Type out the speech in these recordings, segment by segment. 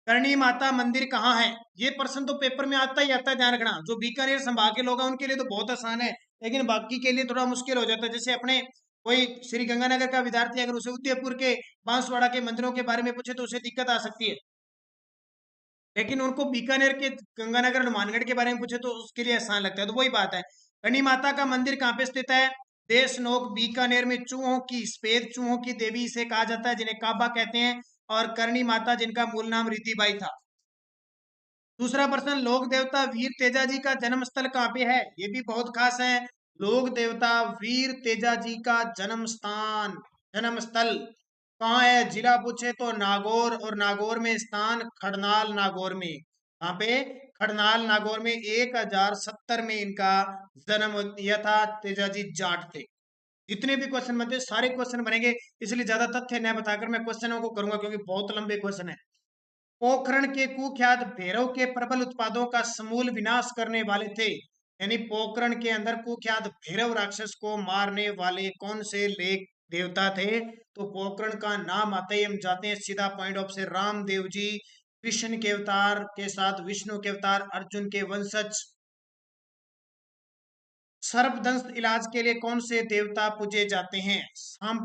करणी माता मंदिर कहाँ है? ये प्रश्न तो पेपर में आता ही आता है, ध्यान रखना। जो बीकानेर संभाग के लोग हैं उनके लिए तो बहुत आसान है, लेकिन बाकी के लिए थोड़ा मुश्किल हो जाता है। जैसे अपने कोई श्री गंगानगर का विद्यार्थी अगर उसे उदयपुर के बांसवाड़ा के मंदिरों के बारे में पूछे तो उसे दिक्कत आ सकती है, लेकिन उनको बीकानेर के गंगानगर हनुमानगढ़ के बारे में पूछे तो उसके लिए आसान लगता है। तो वही बात है। करणी माता का मंदिर कहाँ पे स्थित है? देशनोक बीकानेर में। चूहों की, सफेद चूहों की देवी इसे कहा जाता है, जिन्हें काबा कहते हैं। और करणी माता जिनका मूल नाम रिद्धिबाई था। दूसरा प्रश्न, लोक देवता वीर तेजा जी का जन्म स्थल कहाँ पे है? ये भी बहुत खास है। लोक देवता वीर तेजा जी का जन्म स्थान, जन्म स्थल कहाँ है? जिला पूछे तो नागौर, और नागौर में स्थान खड़नाल नागौर में। कहाँ पे? खड़नाल नागौर में 1070 में इनका जन्म लिया था। तेजा जी जाट थे। जितने भी क्वेश्चन बनते हैं सारे क्वेश्चन बनेंगे, इसलिए ज्यादा तथ्य न बताकर मैं क्वेश्चनों को करूंगा, क्योंकि बहुत लंबे क्वेश्चन है। पोखरण के कुख्यात भैरव के प्रबल उत्पादों का समूल विनाश करने वाले थे। यानी पोखरण के अंदर कुख्यात भैरव राक्षस को मारने वाले कौन से लेख देवता थे? तो पोखरण का नाम आते ही हम जाते हैं सीधा पॉइंट ऑफ से रामदेव जी। कृष्ण के अवतार के साथ विष्णु के अवतार, अर्जुन के वंशज। सर्पदंश इलाज के लिए कौन से देवता पूजे जाते हैं? सांप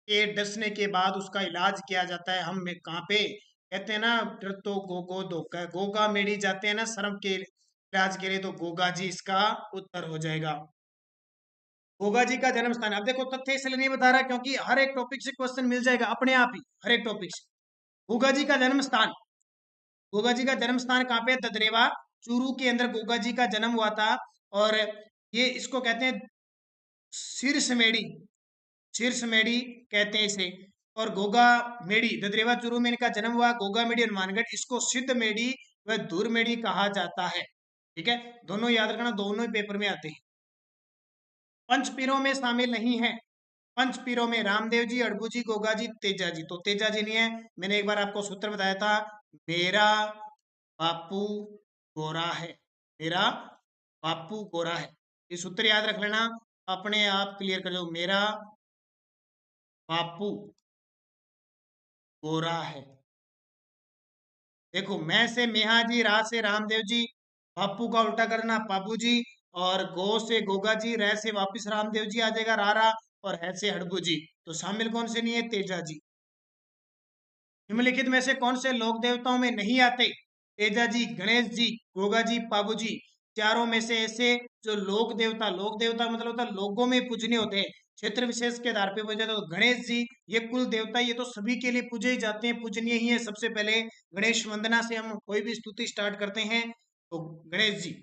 के डसने के बाद उसका इलाज किया जाता है। हम में कहाँ पे कहते हैं ना, डर तो गोगो धोखा, गोगा मेडी जाते हैं ना सर्प के इलाज के लिए, तो गोगा जी इसका उत्तर हो जाएगा। गोगा जी का जन्म स्थान, अब देखो तथ्य इसलिए नहीं बता रहा क्योंकि हर एक टॉपिक से क्वेश्चन मिल जाएगा अपने आप ही, हर एक टॉपिक से। गोगा जी का जन्म स्थान, गोगा जी का जन्म स्थान कहाँ पे? ददरेवा चूरू के अंदर गोगा जी का जन्म हुआ था। और ये इसको कहते हैं शीर्ष मेड़ी, शीर्ष मेड़ी कहते हैं इसे। और गोगा मेड़ी ददरेवा चूरू में इनका जन्म हुआ। गोगा मेड़ी हनुमानगढ़, इसको सिद्ध मेड़ी व दूर मेड़ी कहा जाता है। ठीक है, दोनों याद रखना, दोनों ही पेपर में आते हैं। पंचपीरों में शामिल नहीं है। पंचपीरों में रामदेव जी, अड़बू जी, गोगा जी, तेजा जी। तो तेजा जी नहीं है। मैंने एक बार आपको सूत्र बताया था, मेरा बापू गोरा है, मेरा बापू गोरा है। ये सूत्र याद रख लेना, अपने आप क्लियर कर दो, मेरा बापू गोरा है। देखो, मैं से मेहा जी, रा से रामदेव जी, बापू का उल्टा करना पापू जी, और गो से गोगा जी, रह से वापिस रामदेव जी आ जाएगा रारा, और है से हड़बू जी। तो शामिल कौन से नहीं है? तेजा जी। निम्नलिखित में से कौन से लोक देवताओं में नहीं आते? तेजा जी, गणेश जी, गोगा जी, पाबू जी। चारों में से ऐसे जो लोक देवता, लोक देवता मतलब होता है लोगों में पूजनीय होते हैं, क्षेत्र विशेष के आधार पे पूजे जाते हैं। तो गणेश जी, ये कुल देवता, ये तो सभी के लिए पूजे ही जाते हैं, पूजनीय ही है। सबसे पहले गणेश वंदना से हम कोई भी स्तुति स्टार्ट करते हैं, तो गणेश जी।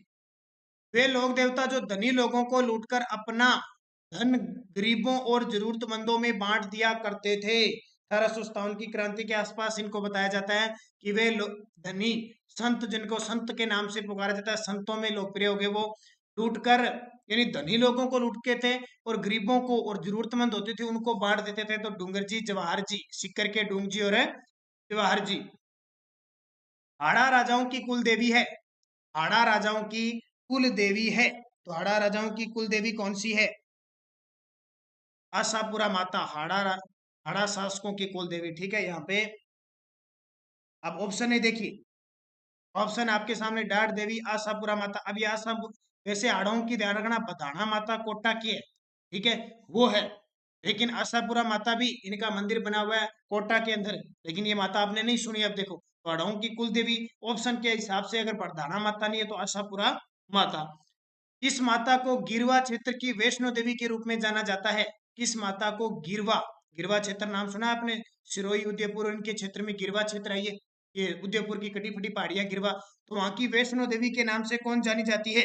वे लोक देवता जो धनी लोगों को लूटकर अपना धन गरीबों और जरूरतमंदों में बांट दिया करते थे। 1857 की क्रांति के आसपास इनको बताया जाता है कि वे धनी संत, जिनको संत के नाम से पुकारा जाता है, संतों में लोकप्रिय हो गए वो, लूटकर, यानी धनी लोगों को लूट के थे और गरीबों को और जरूरतमंद होते थे उनको बांट देते थे। तो डूंगर जी, जवाहर जी, सिक्कर के डूंग जी और जवाहर जी। हाड़ा राजाओं की कुल देवी है, हाड़ा राजाओं की कुल देवी है। तो हाड़ा राजाओं की कुल देवी कौन सी है? आशापुरा माता, हाड़ा शासकों की कुल देवी। ठीक है, यहाँ पे अब ऑप्शन है, देखिए ऑप्शन आपके सामने, डाट देवी, आशापुरा माता। अब ये आशा, वैसे हाड़ों की ध्यान रखना, बधाना माता कोटा की है, ठीक है, वो है। लेकिन आशापुरा माता भी इनका मंदिर बना हुआ है कोटा के अंदर, लेकिन ये माता आपने नहीं सुनी। अब देखो, तो हाड़ों की कुल देवी ऑप्शन के हिसाब से अगर बरधाना माता नहीं है तो आशापुरा माता। किस माता को गिरवा क्षेत्र की वैष्णो देवी के रूप में जाना जाता है? किस माता को गिरवा, गिरवा क्षेत्र नाम सुना आपने? सिरोही, उदयपुर, इनके क्षेत्र में गिरवा क्षेत्र है ये उदयपुर की कटी फटी पहाड़ियां गिरवा। तो वहां की वैष्णो देवी के नाम से कौन जानी जाती है?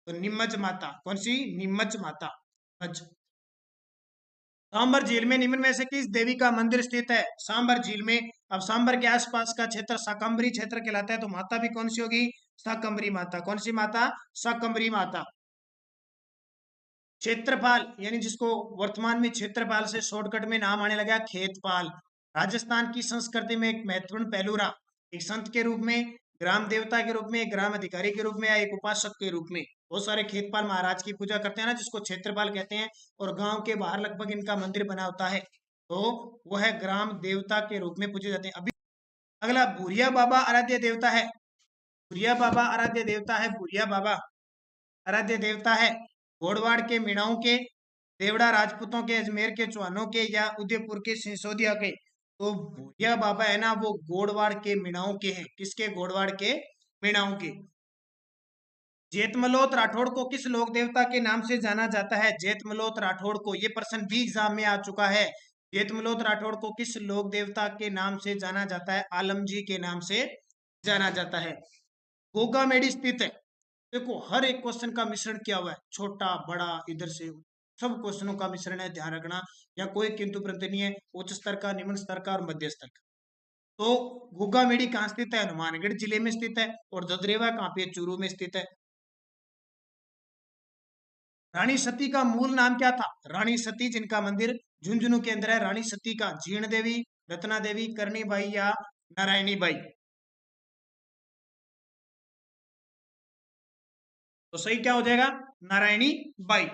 तो निमज माता। कौन सी? निमज माता। अच्छा, सांबर झील में निम्न में से किस देवी का मंदिर स्थित है? सांबर झील में। अब सांबर के आसपास का क्षेत्र शाकंभरी क्षेत्र कहलाता है, तो माता भी कौन सी होगी? शाकंभरी माता। कौन सी माता? शाकंभरी माता। क्षेत्रपाल, यानी जिसको वर्तमान में क्षेत्रपाल से शॉर्टकट में नाम आने लगा, खेतपाल। राजस्थान की संस्कृति में एक महत्वपूर्ण पहलू रहा, एक संत के रूप में, ग्राम देवता के रूप में, एक ग्राम अधिकारी के रूप में, या एक उपासक के रूप में। बहुत सारे खेतपाल महाराज की पूजा करते हैं ना, जिसको क्षेत्रपाल कहते हैं, और गांव के बाहर लगभग इनका मंदिर बना होता है, तो वह ग्राम देवता के रूप में पूजे जाते हैं। अभी अगला भूरिया बाबा आराध्य देवता है। भूरिया बाबा आराध्य देवता है। भूरिया बाबा आराध्य देवता है गोड़वाड़ के मीणाओं के, देवड़ा राजपूतों के, अजमेर के चौहानों के, या उदयपुर के सिसोदिया के। तो भूरिया बाबा है ना, वो गोड़वाड़ के मीणाओं के हैं। किसके? गोड़वाड़ के मीणाओं के। जेतमलोत राठौड़ को किस लोक देवता के नाम से जाना जाता है? जेतमलोत राठौड़ को, ये प्रश्न भी एग्जाम में आ चुका है। जेतमलोत राठौड़ को किस लोक देवता के नाम से जाना जाता है? आलमजी के नाम से जाना जाता है। गोगा मेडी स्थित है। देखो हर एक क्वेश्चन का मिश्रण किया हुआ है, छोटा बड़ा इधर से सब क्वेश्चनों का मिश्रण है, ध्यान रखना। या कोई किंतु परंतु नहीं है, उच्च स्तर का, निम्न स्तर का और मध्य स्तर का। तो गोगा मेडी कहाँ स्थित है? हनुमानगढ़ जिले में स्थित है। और ददरेवा कहाँ पे? चूरू में स्थित है। रानी सती का मूल नाम क्या था? रानी सती जिनका मंदिर झुंझुनू के अंदर है, रानी सती का जीर्ण देवी, रत्ना देवी, करणी बाई या नारायणी बाई? तो सही क्या हो जाएगा? नारायणी बाई।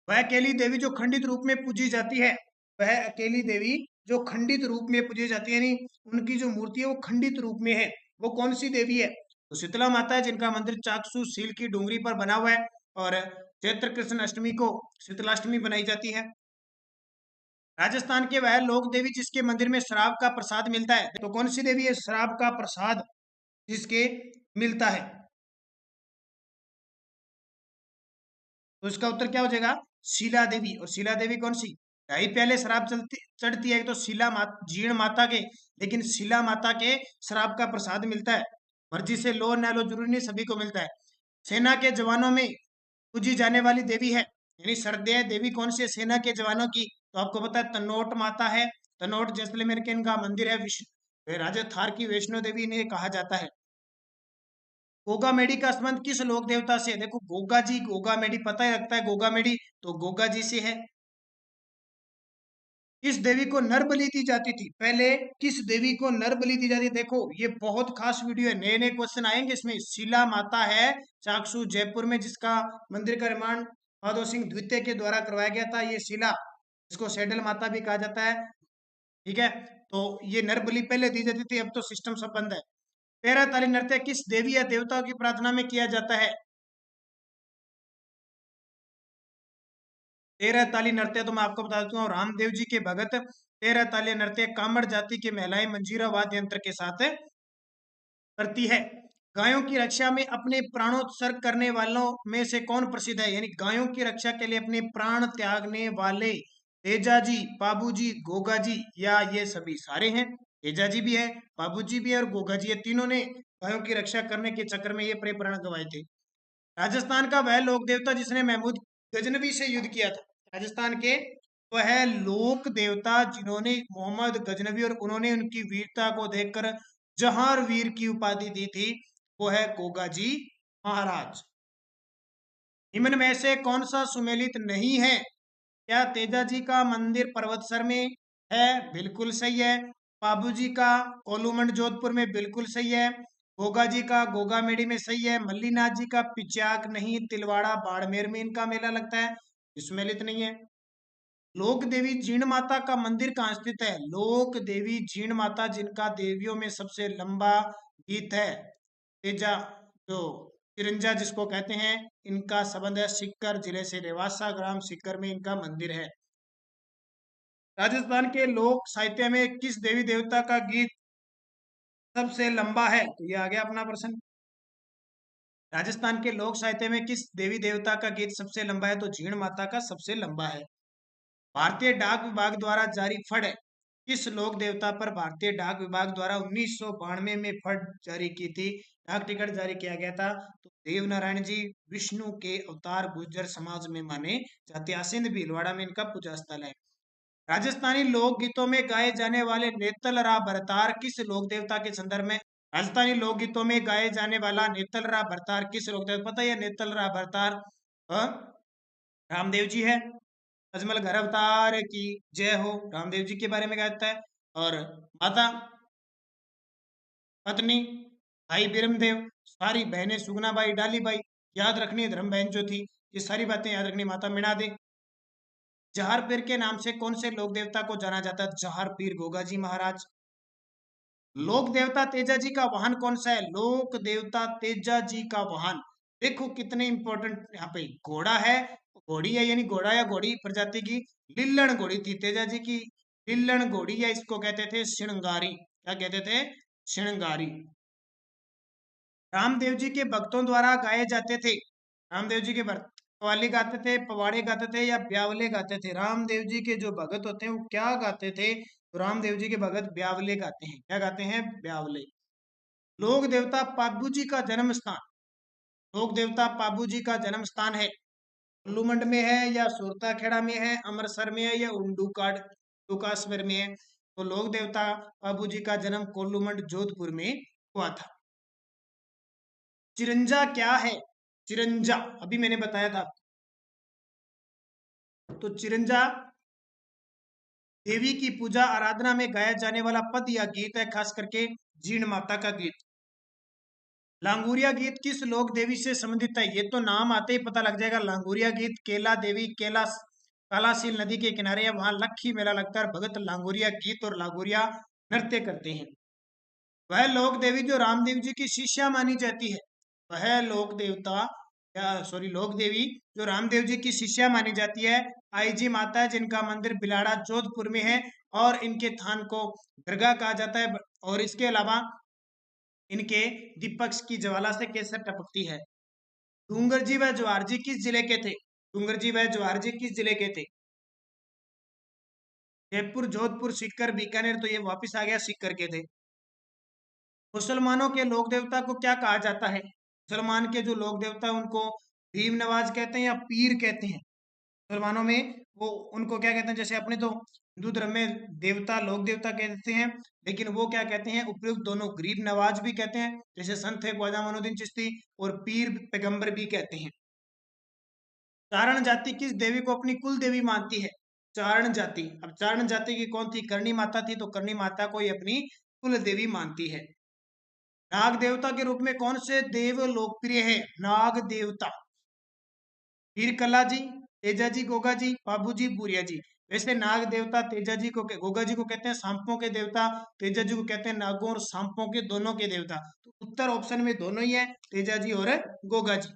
वह अकेली देवी जो खंडित रूप में पूजी जाती है, वह अकेली देवी जो खंडित रूप में पूजी जाती है, यानी उनकी जो मूर्ति है वो खंडित रूप में है, वो कौन सी देवी है? तो शीतला माता है जिनका मंदिर चाकसू सील की डूंगरी पर बना हुआ है। और चैत्र कृष्ण अष्टमी को शीतलाष्टमी बनाई जाती है। राजस्थान के वह लोक देवी जिसके मंदिर में शराब का प्रसाद मिलता है, तो कौन सी देवी है शराब का प्रसाद जिसके मिलता है? तो इसका उत्तर क्या हो जाएगा? शीला देवी। और शीला देवी कौन सी? ढाई प्याले शराब चलती चढ़ती है तो जीर्ण माता के, लेकिन शीला माता के शराब का प्रसाद मिलता है। मर्जी से लो ना लो जरूरी नहीं, सभी को मिलता है। सेना के जवानों में पूजी जाने वाली देवी है, यानी श्रद्धेय देवी कौन सी है सेना के जवानों की? तो आपको पता है तनोट माता है। तनोट जैसलमेर के इनका मंदिर है। विष्णु राजा थार की वैष्णो देवी इन्हें कहा जाता है। गोगा मेडी का संबंध किस लोक देवता से है? देखो गोगा जी, गोगा मेडी पता ही लगता है गोगा मेडी, तो गोगा जी से है। किस देवी को नर बलि दी जाती थी पहले? किस देवी को नर बलि दी जाती? देखो ये बहुत खास वीडियो है, नए नए क्वेश्चन आएंगे इसमें। शीला माता है चाकसू जयपुर में, जिसका मंदिर का निर्माण माधव सिंह द्वितीय के द्वारा करवाया गया था। ये शीला, इसको सैडल माता भी कहा जाता है। ठीक है, तो ये नर बलि पहले दी जाती थी, अब तो सिस्टम सब बंद है। तेरह ताली नृत्य किस देवी या देवता की प्रार्थना में किया जाता है? तेरह ताली नृत्य तो मैं आपको बता देता हूँ, रामदेव जी के भगत तेरह ताली नृत्य कामड़ जाति की महिलाएं मंजीरा वाद्य यंत्र के साथ करती है। गायों की रक्षा में अपने प्राणोत्सर्ग करने वालों में से कौन प्रसिद्ध है? यानी गायों की रक्षा के लिए अपने प्राण त्यागने वाले तेजा जी, बाबू जी, गोगा जी, या ये सभी सारे हैं? तेजा जी भी है, बाबू जी भी है और गोगा जी है, तीनों ने गायों की रक्षा करने के चक्कर में ये अपने प्राण गंवाए थे। राजस्थान का वह लोक देवता जिसने महमूद गजनवी से युद्ध किया था, राजस्थान के वह लोक देवता जिन्होंने मोहम्मद गजनवी और उन्होंने उनकी वीरता को देखकर जहार वीर की उपाधि दी थी, वो है गोगा जी महाराज। निम्न में से कौन सा सुमेलित नहीं है? क्या तेजा जी का मंदिर पर्वतसर में है? बिल्कुल सही है। बाबू जी का कोलूमंड जोधपुर में, बिल्कुल सही है। गोगा जी का गोगामेड़ी में, सही है। मल्लीनाथ जी का पिचाक नहीं, तिलवाड़ा बाड़मेर में इनका मेला लगता है, सुमेलित नहीं है। लोक देवी जीर्ण माता का मंदिर कहाँ स्थित है? लोक देवी जीर्ण माता जिनका देवियों में सबसे लंबा गीत है, तेजा जो तिरंजा जिसको कहते हैं, इनका संबंध है सीकर जिले से, रेवासा ग्राम सीकर में इनका मंदिर है। राजस्थान के लोक साहित्य में किस देवी देवता का गीत सबसे लंबा है? तो ये आ गया अपना प्रश्न। राजस्थान के लोक साहित्य में किस देवी देवता का गीत सबसे लंबा है? तो जीर्ण माता का सबसे लंबा है। भारतीय डाक विभाग द्वारा जारी फंड किस लोक देवता पर भारतीय डाक विभाग द्वारा 1992 में फंड जारी की थी, डाक टिकट जारी किया गया था? तो देवनारायण जी विष्णु के अवतार गुर्जर समाज में माने जाते हैं। सिंध भीलवाड़ा में इनका पूजा स्थल है। राजस्थानी लोकगीतों में गाए जाने वाले नेतल रा भरतार किस लोक देवता के संदर्भ में? राजस्थानी लोकगीतों में गाए जाने वाला नेतल रा भरतार किस लोक देवता? पता है नेतल रा भरतार रामदेव जी है। अजमल घर अवतार की जय हो, रामदेव जी के बारे में कहता है। और माता पत्नी भाई बिरमदेव, सारी बहनें सुगनाबाई डालीबाई, याद रखनी है धर्म बहन जो थी, ये सारी बातें याद रखनी। माता मीणा दे। जहार पीर के नाम से कौन से लोक देवता को जाना जाता है? जहार पीर गोगा जी महाराज। लोक देवता तेजा जी का वाहन कौन सा है? लोक देवता तेजा जी का वाहन, देखो कितने इंपॉर्टेंट यहाँ पे घोड़ा है, घोड़ी है, यानी घोड़ा या घोड़ी प्रजाति की लिल्लण घोड़ी थी तेजा जी की, लिल्लण घोड़ी, या इसको कहते थे श्रृंगारी। क्या कहते थे? श्रृंगारी। रामदेव जी के भक्तों द्वारा गाए जाते थे, रामदेव जी के भक्त कव्वाली गाते थे, पवाड़े गाते थे, या ब्यावले गाते थे? रामदेव जी के जो भगत होते हैं वो क्या गाते थे? तो रामदेव जी के भगत ब्यावले गाते हैं। क्या गाते हैं? ब्यावले। लोक देवता पाबू जी का जन्म स्थान, लोक देवता पाबू जी का जन्म स्थान है, कुल्लूमंड में है, या सुरताखेड़ा में है, अमृतसर में है, या उंडुकाड डुकासवर में है? तो लोक देवता पाबू जी का जन्म कोल्लूमंड जोधपुर में हुआ था। चिरंजा क्या है? चिरंजा अभी मैंने बताया था। तो चिरंजा देवी की पूजा आराधना में गाया जाने वाला पद या गीत है, खास करके जीण माता का गीत। लांगुरिया गीत किस लोक देवी से संबंधित है? ये तो नाम आते ही पता लग जाएगा। लांगुरिया गीत केला देवी, केला कालासील नदी के किनारे है, वहां लक्खी मेला लगता है, भगत लांगुरिया गीत और लांगुरिया नृत्य करते हैं। वह लोक देवी जो रामदेव जी की शिष्या मानी जाती है, वह लोक देवता या सॉरी लोक देवी जो रामदेव जी की शिष्या मानी जाती है, आईजी माता है, जिनका मंदिर बिलाड़ा जोधपुर में है, और इनके थान को दरगाह कहा जाता है। और इसके अलावा इनके दीपक की ज्वाला से केसर टपकती है। डूंगर जी व जवाहर जी किस जिले के थे? डूंगर जी व जवाहर जी किस जिले के थे? जयपुर, जोधपुर, सीकर, बीकानेर? तो ये वापिस आ गया, सीकर के थे। मुसलमानों के लोक देवता को क्या कहा जाता है? मुसलमान के जो लोक देवता है उनको भीम नवाज कहते हैं या पीर कहते हैं? मुसलमानों में वो उनको क्या कहते हैं? जैसे अपने तो हिंदू धर्म में देवता लोक देवता कहते हैं, लेकिन वो क्या कहते हैं? उपयुक्त दोनों, गरीब नवाज भी कहते हैं, जैसे संत थे ख्वाजा मोइनुद्दीन चिश्ती, और पीर पैगंबर भी कहते हैं। चारण जाति किस देवी को अपनी कुल देवी मानती है? चारण जाति, अब चारण जाति की कौन थी? करणी माता थी, तो करणी माता को ही अपनी कुल देवी मानती है। नाग देवता के रूप में कौन से देव लोकप्रिय है? नाग देवता वीर कला जी, तेजा जी, गोगा जी, बाबू जी, बुरिया जी? वैसे नाग देवता तेजा जी को, गोगा जी को कहते हैं सांपों के देवता, तेजा जी को कहते हैं नागों और सांपों के दोनों के देवता। तो उत्तर ऑप्शन में दोनों ही है, तेजा जी और गोगा जी।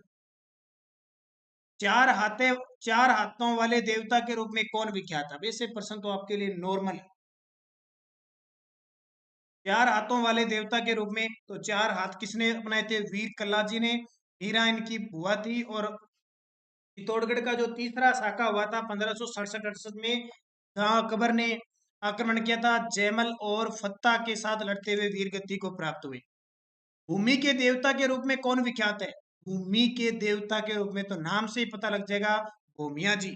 चार हाथे चार हाथों वाले देवता के रूप में कौन विख्यात है? वैसे प्रश्न तो आपके लिए नॉर्मल है। चार हाथों वाले देवता के रूप में तो चार हाथ किसने अपनाए थे? वीर कल्ला जी ने, हीरा इनकी बुआ थी, और चित्तौड़गढ़ का जो तीसरा साका हुआ था 1567-68 में, जहां अकबर ने आक्रमण किया था, जयमल और फत्ता के साथ लड़ते हुए वीर गति को प्राप्त हुए। भूमि के देवता के रूप में कौन विख्यात है? भूमि के देवता के रूप में तो नाम से ही पता लग जाएगा, भूमिया जी।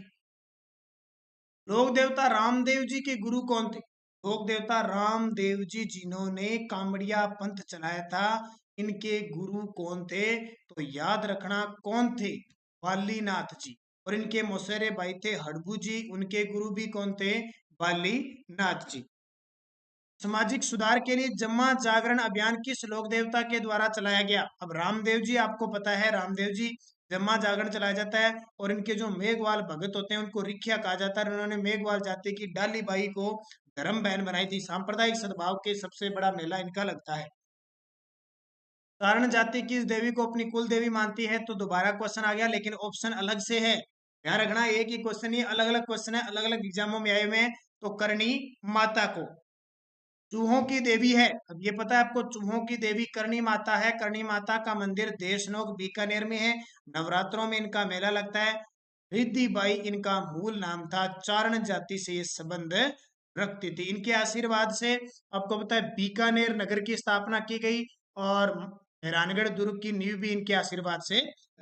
लोक देवता रामदेव जी के गुरु कौन थे? लोक देवता रामदेव जी जिन्होंने कामड़िया पंथ चलाया था, इनके गुरु कौन थे? तो याद रखना कौन थे? बालीनाथ जी। और इनके मौसेरे भाई थे हड़बू जी, उनके गुरु भी कौन थे? बालीनाथ जी। सामाजिक सुधार के लिए जम्मा जागरण अभियान किस लोक देवता के द्वारा चलाया गया? अब रामदेव जी आपको पता है, रामदेव जी जम्मा जागरण चलाया जाता है, और इनके जो मेघवाल भगत होते हैं उनको रिख्या कहा जाता है। उन्होंने मेघवाल जाति की डाली बाई को धर्म बहन बनाई थी। सांप्रदायिक सद्भाव के सबसे बड़ा मेला इनका लगता है। सारण जाति किस देवी को अपनी कुल देवी मानती है? तो दोबारा क्वेश्चन आ गया, लेकिन ऑप्शन अलग से है, ध्यान रखना। एक ही क्वेश्चन ही, अलग अलग क्वेश्चन है, अलग अलग एग्जामों में आए हुए हैं। तो करणी माता को चूहों की देवी है, अब ये पता है आपको, चूहों की देवी करणी माता है। करणी माता का मंदिर देशनोक बीकानेर में है। नवरात्रों में इनका मेला लगता है। रिद्धि बाई इनका मूल नाम था, चारण जाति से ये संबंध रखती थी। इनके आशीर्वाद से आपको पता है बीकानेर नगर की स्थापना की गई, और मेहरानगढ़ दुर्ग की नींव भी इनके आशीर्वाद से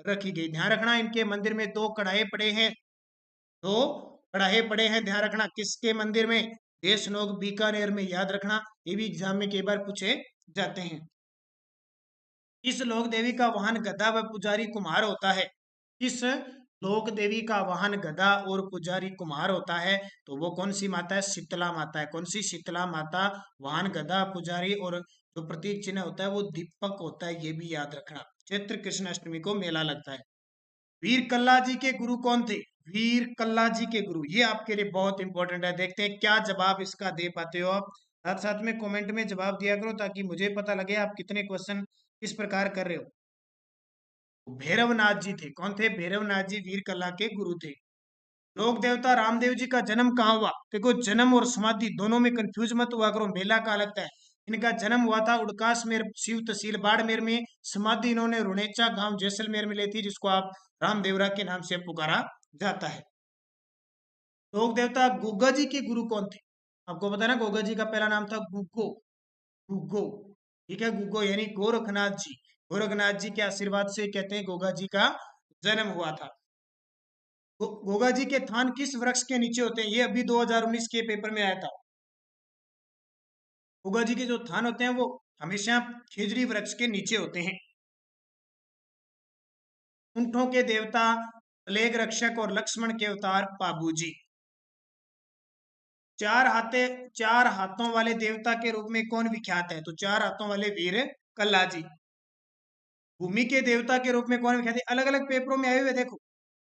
रखी गई। ध्यान रखना, इनके मंदिर में दो कड़ाहे पड़े हैं, दो कड़ाहे पड़े हैं, ध्यान रखना। किसके मंदिर में? देशनोक बीकानेर में, याद रखना, ये भी एग्जाम में कई बार पूछे जाते हैं। इस लोक देवी का वाहन गधा व पुजारी कुम्हार होता है? किस लोक देवी का वाहन गधा और पुजारी कुम्हार होता है? तो वो कौन सी माता है? शीतला माता है। कौन सी? शीतला माता। वाहन गधा, पुजारी, और जो प्रतीक चिन्ह होता है वो दीपक होता है, ये भी याद रखना। चैत्र कृष्ण अष्टमी को मेला लगता है। वीर कल्ला जी के गुरु कौन थे? वीर कल्ला जी के गुरु, ये आपके लिए बहुत इंपॉर्टेंट है। देखते हैं क्या जवाब इसका दे पाते हो आप। साथ साथ में कमेंट में जवाब दिया करो ताकि मुझे पता लगे आप कितने क्वेश्चन किस प्रकार कर रहे हो। भैरवनाथ जी थे, कौन थे? भैरवनाथ जी वीर कला के गुरु थे। लोक देवता रामदेव जी का जन्म कहाँ हुआ? देखो जन्म और समाधि दोनों में कंफ्यूज मत हुआ करो, मेला का लगता है। इनका जन्म हुआ था उड़कास में, शिव तहसील बाड़मेर में। समाधि इन्होंने रुणेचा गांव जैसलमेर में ली थी, जिसको आप रामदेवरा के नाम से पुकारा जाता है। लोक देवता गोगा जी के गुरु कौन थे? आपको पता है ना, गोगा जी का पहला नाम था गुग्गो। गुग्गो, ठीक है, गुग्गो यानी गोरखनाथ जी। गोरखनाथ जी के आशीर्वाद से कहते हैं गोगा जी का जन्म हुआ था। गोगा जी के थान किस वृक्ष के नीचे होते हैं? ये अभी 2019 के पेपर में आया था। गोगा जी के जो थान होते हैं वो हमेशा खेजड़ी वृक्ष के नीचे होते हैं। ऊंटों के देवता प्लेग रक्षक और लक्ष्मण के अवतार पाबू जी। चार हाथों वाले देवता के रूप में कौन विख्यात है? तो चार हाथों वाले वीर कल्ला जी। भूमि के देवता के रूप में कौन विख्यात है? अलग अलग पेपरों में आए हुए देखो।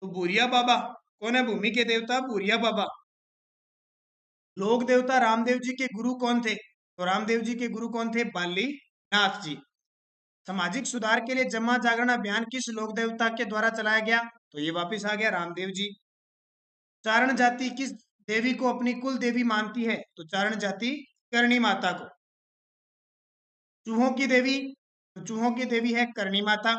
तो भूरिया बाबा, कौन है भूमि के देवता? भूरिया बाबा। लोक देवता रामदेव जी के गुरु कौन थे? तो रामदेव जी के गुरु कौन थे? बाली नाथ जी। सामाजिक सुधार के लिए जमा जागरण अभियान किस लोक देवता के द्वारा चलाया गया? तो ये वापिस आ गया रामदेव जी। चारण जाति किस देवी को अपनी कुल देवी मानती है? तो चारण जाति करणी माता को। चूहों की देवी, तो चूहों की देवी है करणी माता।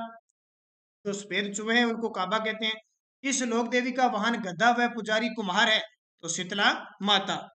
जो सफेद चूहे हैं उनको काबा कहते हैं। किस लोक देवी का वाहन गधा व पुजारी कुम्हार है? तो शीतला माता।